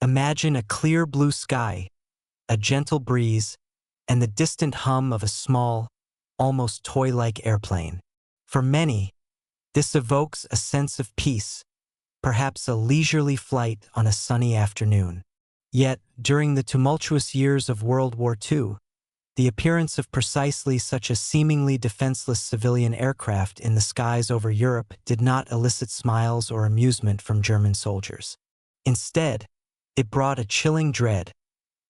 Imagine a clear blue sky, a gentle breeze, and the distant hum of a small, almost toy-like airplane. For many, this evokes a sense of peace, perhaps a leisurely flight on a sunny afternoon. Yet, during the tumultuous years of World War II, the appearance of precisely such a seemingly defenseless civilian aircraft in the skies over Europe did not elicit smiles or amusement from German soldiers. Instead, it brought a chilling dread,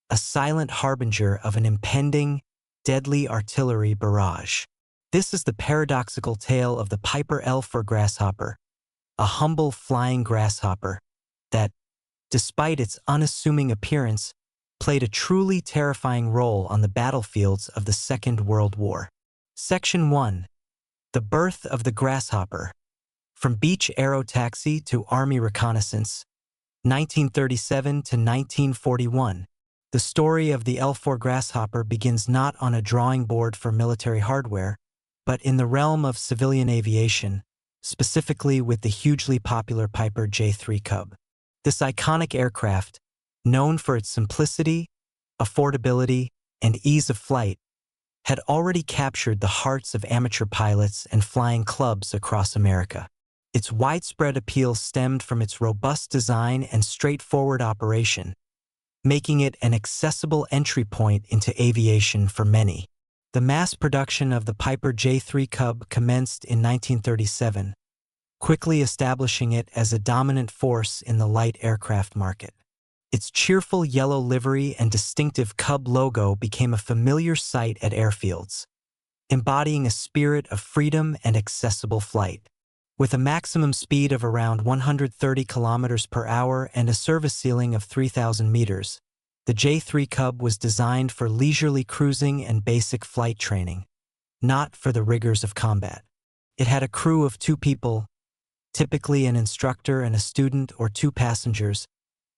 a silent harbinger of an impending, deadly artillery barrage. This is the paradoxical tale of the Piper L-4 Grasshopper, a humble flying grasshopper that, despite its unassuming appearance, played a truly terrifying role on the battlefields of the Second World War. Section 1. The Birth of the Grasshopper. From beach aerotaxi to Army reconnaissance, 1937 to 1941. The story of the L-4 Grasshopper begins not on a drawing board for military hardware, but in the realm of civilian aviation, specifically with the hugely popular Piper J3 Cub. This iconic aircraft, known for its simplicity, affordability, and ease of flight, had already captured the hearts of amateur pilots and flying clubs across America. Its widespread appeal stemmed from its robust design and straightforward operation, making it an accessible entry point into aviation for many. The mass production of the Piper J3 Cub commenced in 1937, quickly establishing it as a dominant force in the light aircraft market. Its cheerful yellow livery and distinctive Cub logo became a familiar sight at airfields, embodying a spirit of freedom and accessible flight. With a maximum speed of around 130 kilometers per hour and a service ceiling of 3,000 meters, the J3 Cub was designed for leisurely cruising and basic flight training, not for the rigors of combat. It had a crew of 2 people, typically an instructor and a student or 2 passengers,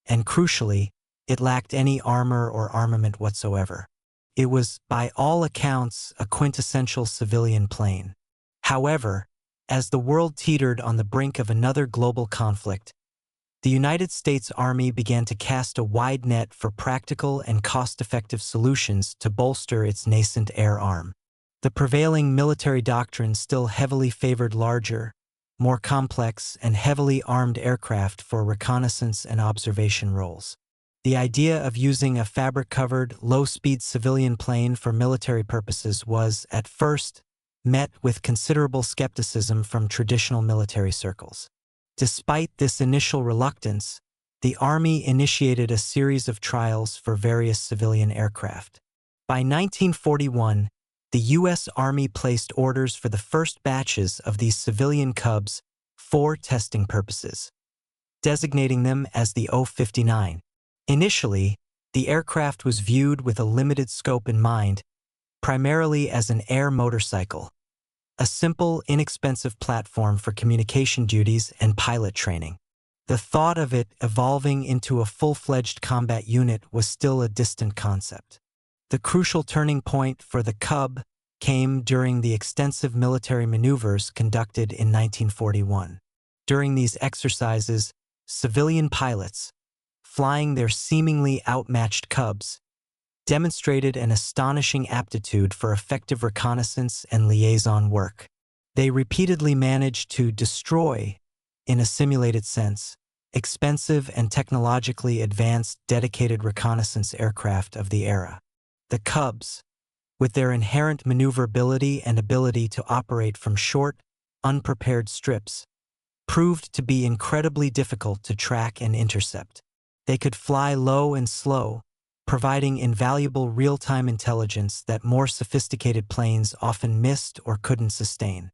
and crucially, it lacked any armor or armament whatsoever. It was, by all accounts, a quintessential civilian plane. However, as the world teetered on the brink of another global conflict, the United States Army began to cast a wide net for practical and cost-effective solutions to bolster its nascent air arm. The prevailing military doctrine still heavily favored larger, more complex, and heavily armed aircraft for reconnaissance and observation roles. The idea of using a fabric-covered, low-speed civilian plane for military purposes was, at first, met with considerable skepticism from traditional military circles. Despite this initial reluctance, the Army initiated a series of trials for various civilian aircraft. By 1941, the U.S. Army placed orders for the first batches of these civilian Cubs for testing purposes, designating them as the O-59. Initially, the aircraft was viewed with a limited scope in mind, primarily as an air motorcycle, a simple, inexpensive platform for communication duties and pilot training. The thought of it evolving into a full-fledged combat unit was still a distant concept. The crucial turning point for the Cub came during the extensive military maneuvers conducted in 1941. During these exercises, civilian pilots, flying their seemingly outmatched Cubs, demonstrated an astonishing aptitude for effective reconnaissance and liaison work. They repeatedly managed to destroy, in a simulated sense, expensive and technologically advanced dedicated reconnaissance aircraft of the era. The Cubs, with their inherent maneuverability and ability to operate from short, unprepared strips, proved to be incredibly difficult to track and intercept. They could fly low and slow, providing invaluable real-time intelligence that more sophisticated planes often missed or couldn't sustain.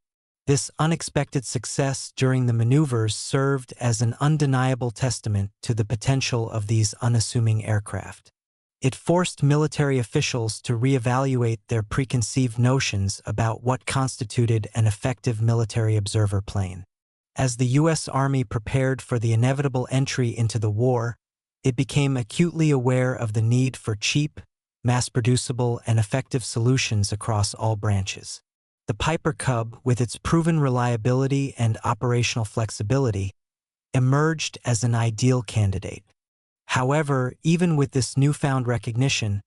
This unexpected success during the maneuvers served as an undeniable testament to the potential of these unassuming aircraft. It forced military officials to reevaluate their preconceived notions about what constituted an effective military observer plane. As the U.S. Army prepared for the inevitable entry into the war, it became acutely aware of the need for cheap, mass-producible, and effective solutions across all branches. The Piper Cub, with its proven reliability and operational flexibility, emerged as an ideal candidate. However, even with this newfound recognition,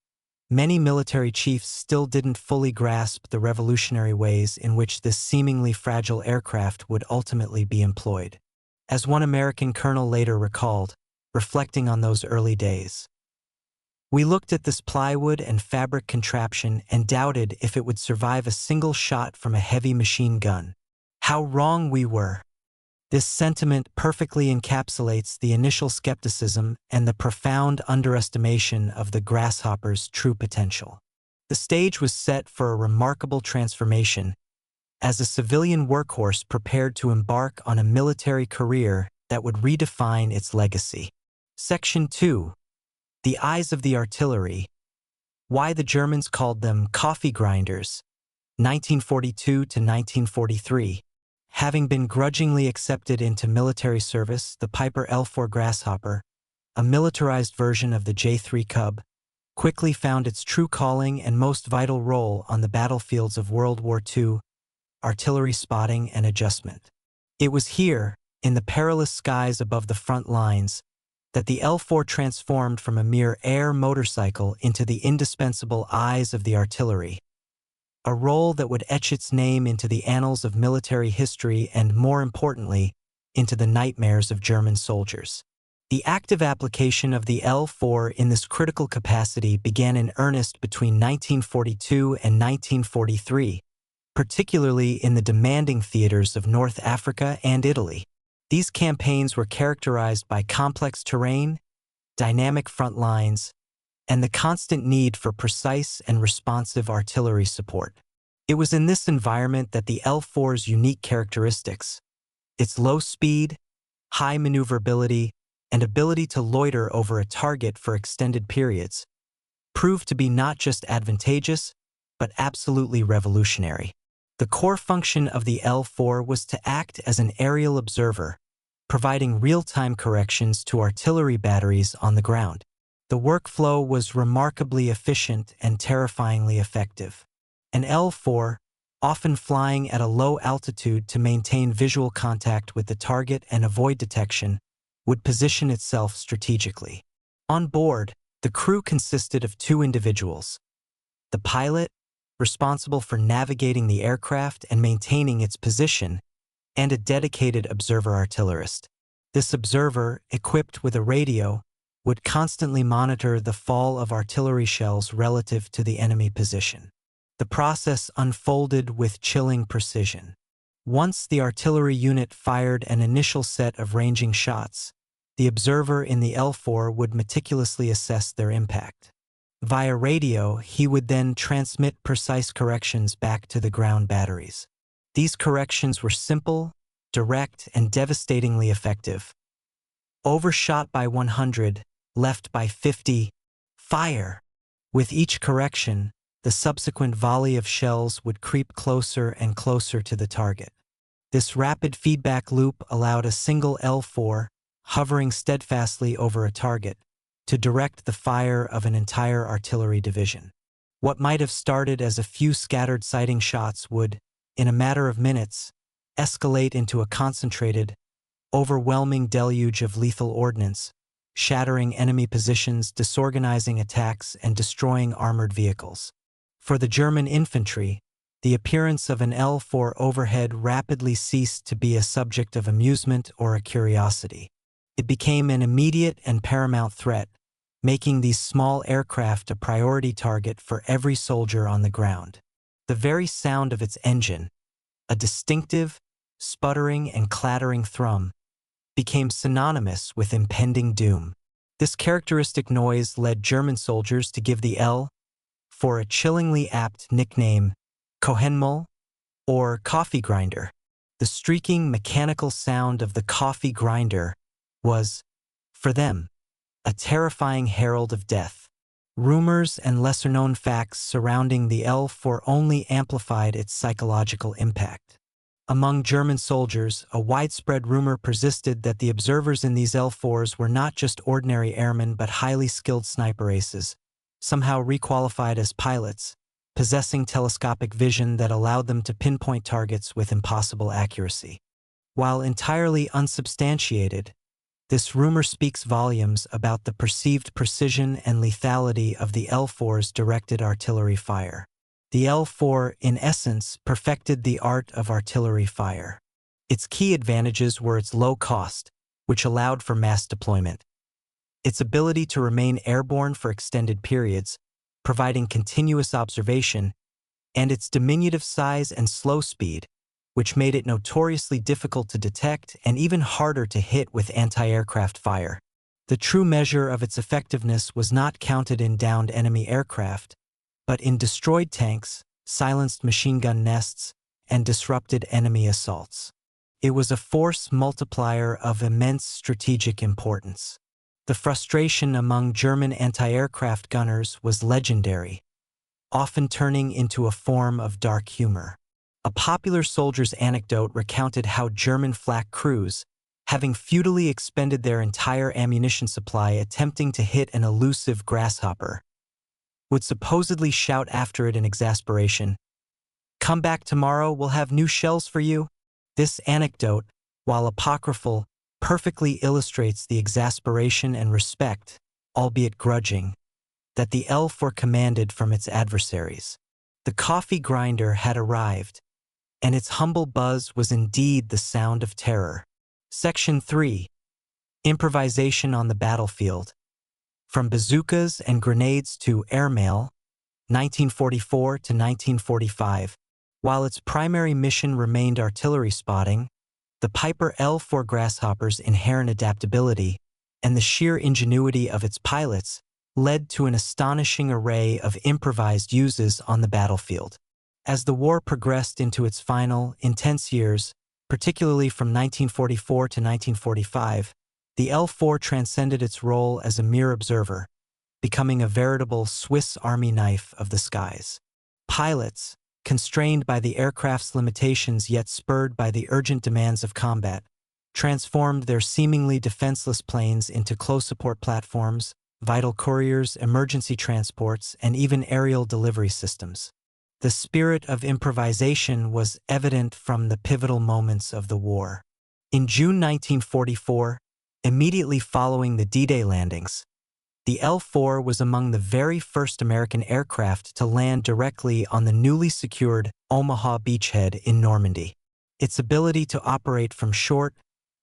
many military chiefs still didn't fully grasp the revolutionary ways in which this seemingly fragile aircraft would ultimately be employed. As one American colonel later recalled, reflecting on those early days, "We looked at this plywood and fabric contraption and doubted if it would survive a single shot from a heavy machine gun. How wrong we were." This sentiment perfectly encapsulates the initial skepticism and the profound underestimation of the Grasshopper's true potential. The stage was set for a remarkable transformation as a civilian workhorse prepared to embark on a military career that would redefine its legacy. Section 2. The Eyes of the Artillery. Why the Germans called them coffee grinders, 1942 to 1943. Having been grudgingly accepted into military service, the Piper L-4 Grasshopper, a militarized version of the J-3 Cub, quickly found its true calling and most vital role on the battlefields of World War II, artillery spotting and adjustment. It was here, in the perilous skies above the front lines, that the L-4 transformed from a mere air motorcycle into the indispensable eyes of the artillery, a role that would etch its name into the annals of military history and, more importantly, into the nightmares of German soldiers. The active application of the L-4 in this critical capacity began in earnest between 1942 and 1943, particularly in the demanding theaters of North Africa and Italy. These campaigns were characterized by complex terrain, dynamic front lines, and the constant need for precise and responsive artillery support. It was in this environment that the L-4's unique characteristics, its low speed, high maneuverability, and ability to loiter over a target for extended periods, proved to be not just advantageous, but absolutely revolutionary. The core function of the L-4 was to act as an aerial observer, providing real-time corrections to artillery batteries on the ground. The workflow was remarkably efficient and terrifyingly effective. An L-4, often flying at a low altitude to maintain visual contact with the target and avoid detection, would position itself strategically. On board, the crew consisted of two individuals: the pilot, responsible for navigating the aircraft and maintaining its position, and a dedicated observer artillerist. This observer, equipped with a radio, would constantly monitor the fall of artillery shells relative to the enemy position. The process unfolded with chilling precision. Once the artillery unit fired an initial set of ranging shots, the observer in the L-4 would meticulously assess their impact. Via radio, he would then transmit precise corrections back to the ground batteries. These corrections were simple, direct, and devastatingly effective. Overshot by 100, left by 50, fire! With each correction, the subsequent volley of shells would creep closer and closer to the target. This rapid feedback loop allowed a single L-4, hovering steadfastly over a target, to direct the fire of an entire artillery division. What might have started as a few scattered sighting shots would, in a matter of minutes, escalate into a concentrated, overwhelming deluge of lethal ordnance, shattering enemy positions, disorganizing attacks, and destroying armored vehicles. For the German infantry, the appearance of an L-4 overhead rapidly ceased to be a subject of amusement or a curiosity. It became an immediate and paramount threat, making these small aircraft a priority target for every soldier on the ground. The very sound of its engine, a distinctive, sputtering and clattering thrum, became synonymous with impending doom. This characteristic noise led German soldiers to give the L-4 a chillingly apt nickname, Kohenmull, or coffee grinder. The streaking mechanical sound of the coffee grinder was, for them, a terrifying herald of death. Rumors and lesser-known facts surrounding the L-4 only amplified its psychological impact. Among German soldiers, a widespread rumor persisted that the observers in these L-4s were not just ordinary airmen but highly skilled sniper aces, somehow requalified as pilots, possessing telescopic vision that allowed them to pinpoint targets with impossible accuracy. While entirely unsubstantiated, This rumor speaks volumes about the perceived precision and lethality of the L-4's directed artillery fire. The L-4, in essence, perfected the art of artillery fire. Its key advantages were its low cost, which allowed for mass deployment, its ability to remain airborne for extended periods, providing continuous observation, and its diminutive size and slow speed, which made it notoriously difficult to detect and even harder to hit with anti-aircraft fire. The true measure of its effectiveness was not counted in downed enemy aircraft, but in destroyed tanks, silenced machine gun nests, and disrupted enemy assaults. It was a force multiplier of immense strategic importance. The frustration among German anti-aircraft gunners was legendary, often turning into a form of dark humor. A popular soldier's anecdote recounted how German flak crews, having futilely expended their entire ammunition supply attempting to hit an elusive grasshopper, would supposedly shout after it in exasperation, "Come back tomorrow, we'll have new shells for you." This anecdote, while apocryphal, perfectly illustrates the exasperation and respect, albeit grudging, that the L-4 commanded from its adversaries. The coffee grinder had arrived, and its humble buzz was indeed the sound of terror. Section 3. Improvisation on the battlefield. From bazookas and grenades to airmail, 1944 to 1945. While its primary mission remained artillery spotting, the Piper L-4 Grasshopper's inherent adaptability and the sheer ingenuity of its pilots led to an astonishing array of improvised uses on the battlefield. As the war progressed into its final, intense years, particularly from 1944 to 1945, the L-4 transcended its role as a mere observer, becoming a veritable Swiss Army knife of the skies. Pilots, constrained by the aircraft's limitations yet spurred by the urgent demands of combat, transformed their seemingly defenseless planes into close support platforms, vital couriers, emergency transports, and even aerial delivery systems. The spirit of improvisation was evident from the pivotal moments of the war. In June 1944, immediately following the D-Day landings, the L-4 was among the very first American aircraft to land directly on the newly secured Omaha beachhead in Normandy. Its ability to operate from short,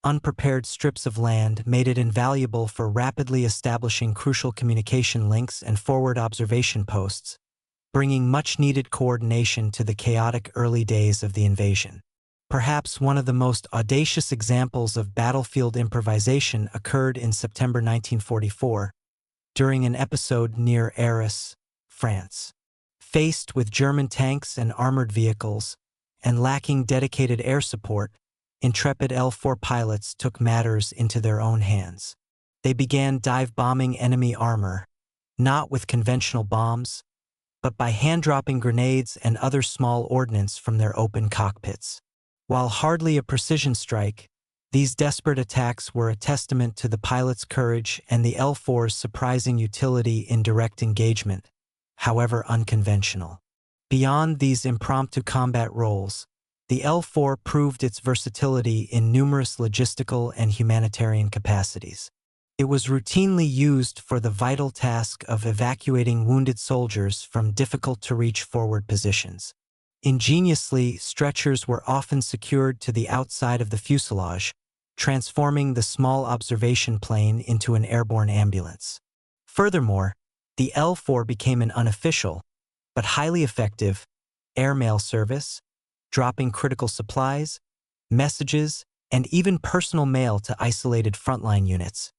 unprepared strips of land made it invaluable for rapidly establishing crucial communication links and forward observation posts, bringing much-needed coordination to the chaotic early days of the invasion. Perhaps one of the most audacious examples of battlefield improvisation occurred in September 1944, during an episode near Arras, France. Faced with German tanks and armored vehicles, and lacking dedicated air support, intrepid L-4 pilots took matters into their own hands. They began dive-bombing enemy armor, not with conventional bombs, but by hand-dropping grenades and other small ordnance from their open cockpits. While hardly a precision strike, these desperate attacks were a testament to the pilot's courage and the L-4's surprising utility in direct engagement, however unconventional. Beyond these impromptu combat roles, the L-4 proved its versatility in numerous logistical and humanitarian capacities. It was routinely used for the vital task of evacuating wounded soldiers from difficult-to-reach forward positions. Ingeniously, stretchers were often secured to the outside of the fuselage, transforming the small observation plane into an airborne ambulance. Furthermore, the L-4 became an unofficial, but highly effective, airmail service, dropping critical supplies, messages, and even personal mail to isolated frontline units,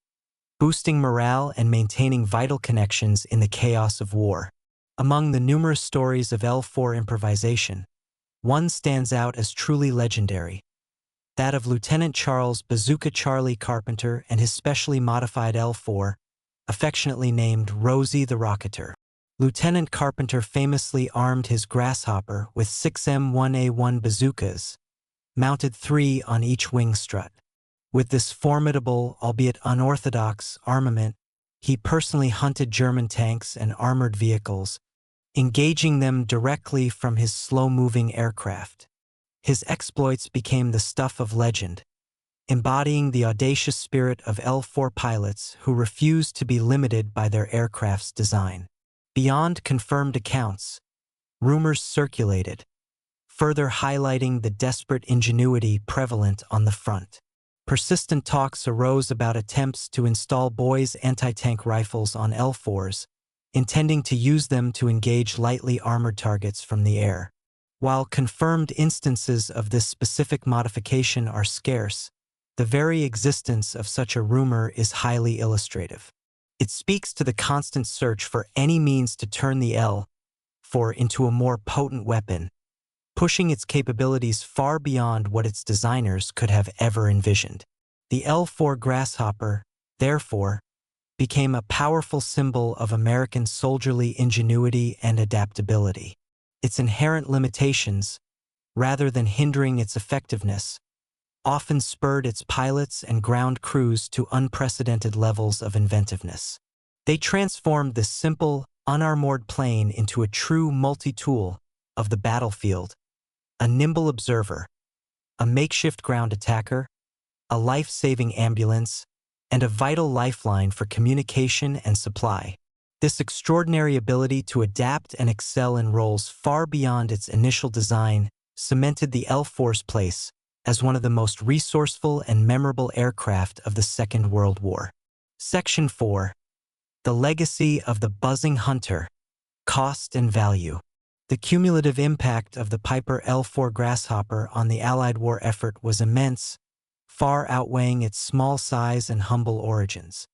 boosting morale and maintaining vital connections in the chaos of war. Among the numerous stories of L-4 improvisation, one stands out as truly legendary, that of Lieutenant Charles "Bazooka" Charlie Carpenter and his specially modified L-4, affectionately named Rosie the Rocketer. Lieutenant Carpenter famously armed his Grasshopper with 6 M1A1 bazookas, mounted 3 on each wing strut. With this formidable, albeit unorthodox, armament, he personally hunted German tanks and armored vehicles, engaging them directly from his slow-moving aircraft. His exploits became the stuff of legend, embodying the audacious spirit of L-4 pilots who refused to be limited by their aircraft's design. Beyond confirmed accounts, rumors circulated, further highlighting the desperate ingenuity prevalent on the front. Persistent talks arose about attempts to install Boy's anti-tank rifles on L-4s, intending to use them to engage lightly armored targets from the air. While confirmed instances of this specific modification are scarce, the very existence of such a rumor is highly illustrative. It speaks to the constant search for any means to turn the L-4 into a more potent weapon, pushing its capabilities far beyond what its designers could have ever envisioned. The L-4 Grasshopper, therefore, became a powerful symbol of American soldierly ingenuity and adaptability. Its inherent limitations, rather than hindering its effectiveness, often spurred its pilots and ground crews to unprecedented levels of inventiveness. They transformed this simple, unarmored plane into a true multi-tool of the battlefield, a nimble observer, a makeshift ground attacker, a life-saving ambulance, and a vital lifeline for communication and supply. This extraordinary ability to adapt and excel in roles far beyond its initial design cemented the L-4's place as one of the most resourceful and memorable aircraft of the Second World War. Section 4. The Legacy of the Buzzing Hunter, Cost and Value. The cumulative impact of the Piper L-4 Grasshopper on the Allied war effort was immense, far outweighing its small size and humble origins.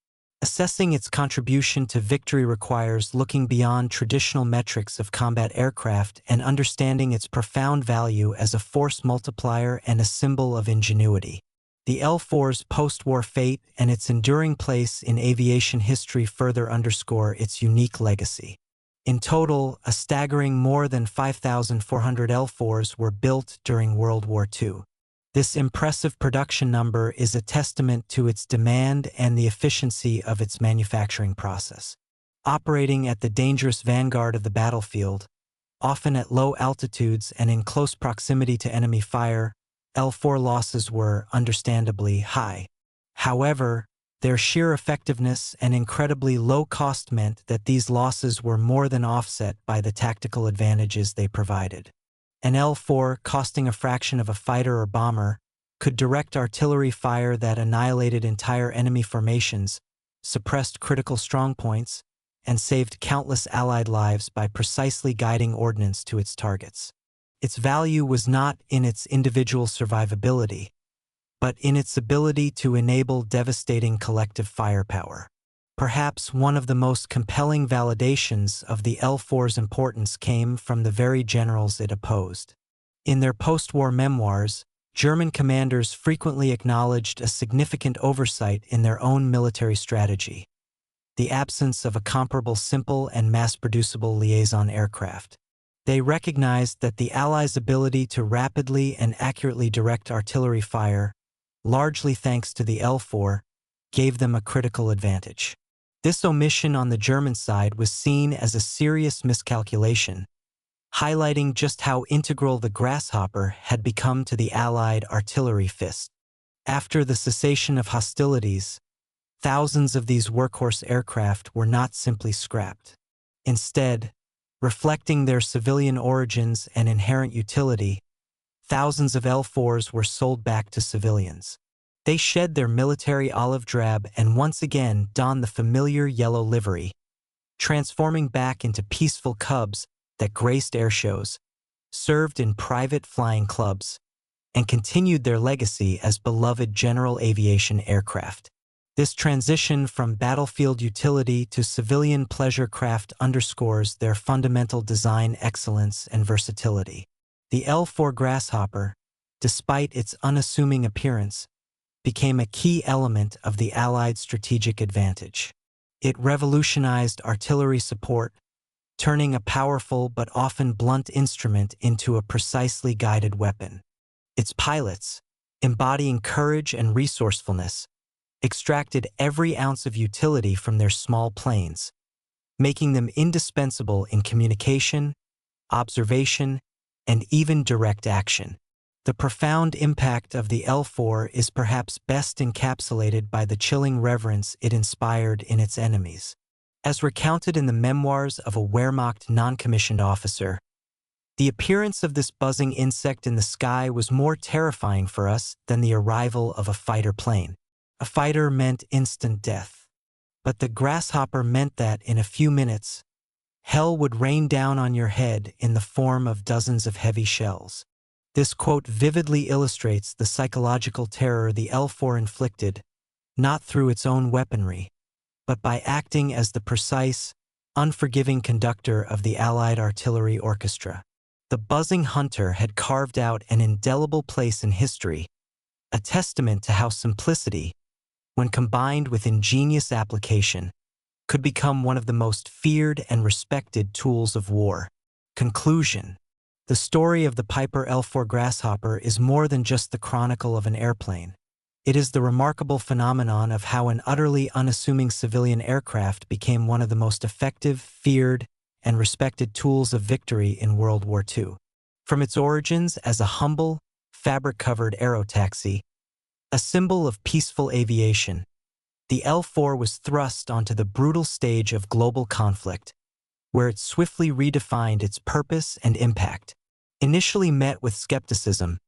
Assessing its contribution to victory requires looking beyond traditional metrics of combat aircraft and understanding its profound value as a force multiplier and a symbol of ingenuity. The L-4's post-war fate and its enduring place in aviation history further underscore its unique legacy. In total, a staggering more than 5,400 L-4s were built during World War II. This impressive production number is a testament to its demand and the efficiency of its manufacturing process. Operating at the dangerous vanguard of the battlefield, often at low altitudes and in close proximity to enemy fire, L-4 losses were understandably high. However, their sheer effectiveness and incredibly low cost meant that these losses were more than offset by the tactical advantages they provided. An L-4, costing a fraction of a fighter or bomber, could direct artillery fire that annihilated entire enemy formations, suppressed critical strongpoints, and saved countless Allied lives by precisely guiding ordnance to its targets. Its value was not in its individual survivability, but in its ability to enable devastating collective firepower. Perhaps one of the most compelling validations of the L-4's importance came from the very generals it opposed. In their post-war memoirs, German commanders frequently acknowledged a significant oversight in their own military strategy: the absence of a comparable simple and mass-producible liaison aircraft. They recognized that the Allies' ability to rapidly and accurately direct artillery fire, largely thanks to the L-4, gave them a critical advantage. This omission on the German side was seen as a serious miscalculation, highlighting just how integral the Grasshopper had become to the Allied artillery fist. After the cessation of hostilities, thousands of these workhorse aircraft were not simply scrapped. Instead, reflecting their civilian origins and inherent utility, thousands of L-4s were sold back to civilians. They shed their military olive drab and once again donned the familiar yellow livery, transforming back into peaceful cubs that graced airshows, served in private flying clubs, and continued their legacy as beloved general aviation aircraft. This transition from battlefield utility to civilian pleasure craft underscores their fundamental design excellence and versatility. The L-4 Grasshopper, despite its unassuming appearance, became a key element of the Allied strategic advantage. It revolutionized artillery support, turning a powerful but often blunt instrument into a precisely guided weapon. Its pilots, embodying courage and resourcefulness, extracted every ounce of utility from their small planes, making them indispensable in communication, observation, and even direct action. The profound impact of the L-4 is perhaps best encapsulated by the chilling reverence it inspired in its enemies. As recounted in the memoirs of a Wehrmacht non-commissioned officer, the appearance of this buzzing insect in the sky was more terrifying for us than the arrival of a fighter plane. A fighter meant instant death. But the grasshopper meant that in a few minutes, hell would rain down on your head in the form of dozens of heavy shells. This quote vividly illustrates the psychological terror the L-4 inflicted, not through its own weaponry, but by acting as the precise, unforgiving conductor of the Allied artillery orchestra. The buzzing hunter had carved out an indelible place in history, a testament to how simplicity, when combined with ingenious application, could become one of the most feared and respected tools of war. Conclusion. The story of the Piper L-4 Grasshopper is more than just the chronicle of an airplane. It is the remarkable phenomenon of how an utterly unassuming civilian aircraft became one of the most effective, feared, and respected tools of victory in World War II. From its origins as a humble, fabric-covered aerotaxi, a symbol of peaceful aviation, the L-4 was thrust onto the brutal stage of global conflict, where it swiftly redefined its purpose and impact. Initially met with skepticism,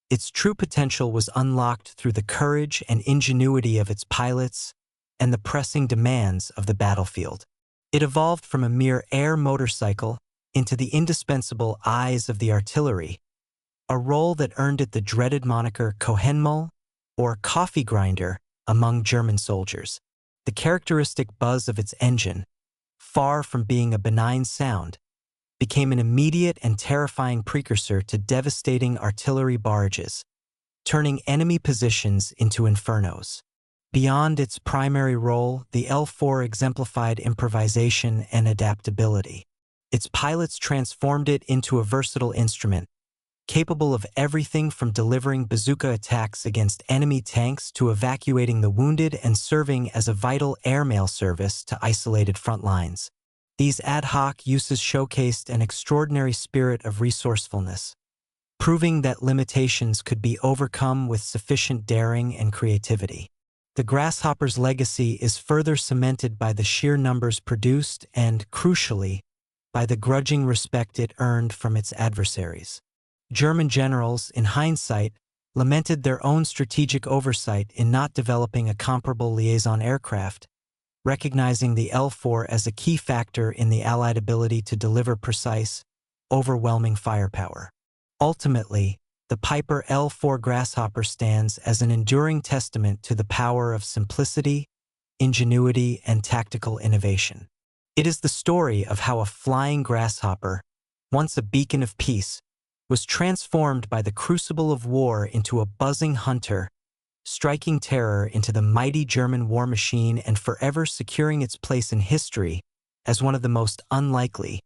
its true potential was unlocked through the courage and ingenuity of its pilots and the pressing demands of the battlefield. It evolved from a mere air motorcycle into the indispensable eyes of the artillery, a role that earned it the dreaded moniker Kohenmul, or coffee grinder, among German soldiers. The characteristic buzz of its engine, far from being a benign sound, became an immediate and terrifying precursor to devastating artillery barrages, turning enemy positions into infernos. Beyond its primary role, the L-4 exemplified improvisation and adaptability. Its pilots transformed it into a versatile instrument, capable of everything from delivering bazooka attacks against enemy tanks to evacuating the wounded and serving as a vital airmail service to isolated front lines. These ad hoc uses showcased an extraordinary spirit of resourcefulness, proving that limitations could be overcome with sufficient daring and creativity. The Grasshopper's legacy is further cemented by the sheer numbers produced and, crucially, by the grudging respect it earned from its adversaries. German generals, in hindsight, lamented their own strategic oversight in not developing a comparable liaison aircraft, recognizing the L-4 as a key factor in the Allied ability to deliver precise, overwhelming firepower. Ultimately, the Piper L-4 Grasshopper stands as an enduring testament to the power of simplicity, ingenuity, and tactical innovation. It is the story of how a flying grasshopper, once a beacon of peace, was transformed by the crucible of war into a buzzing hunter, striking terror into the mighty German war machine and forever securing its place in history as one of the most unlikely,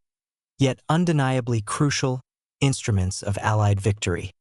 yet undeniably crucial, instruments of Allied victory.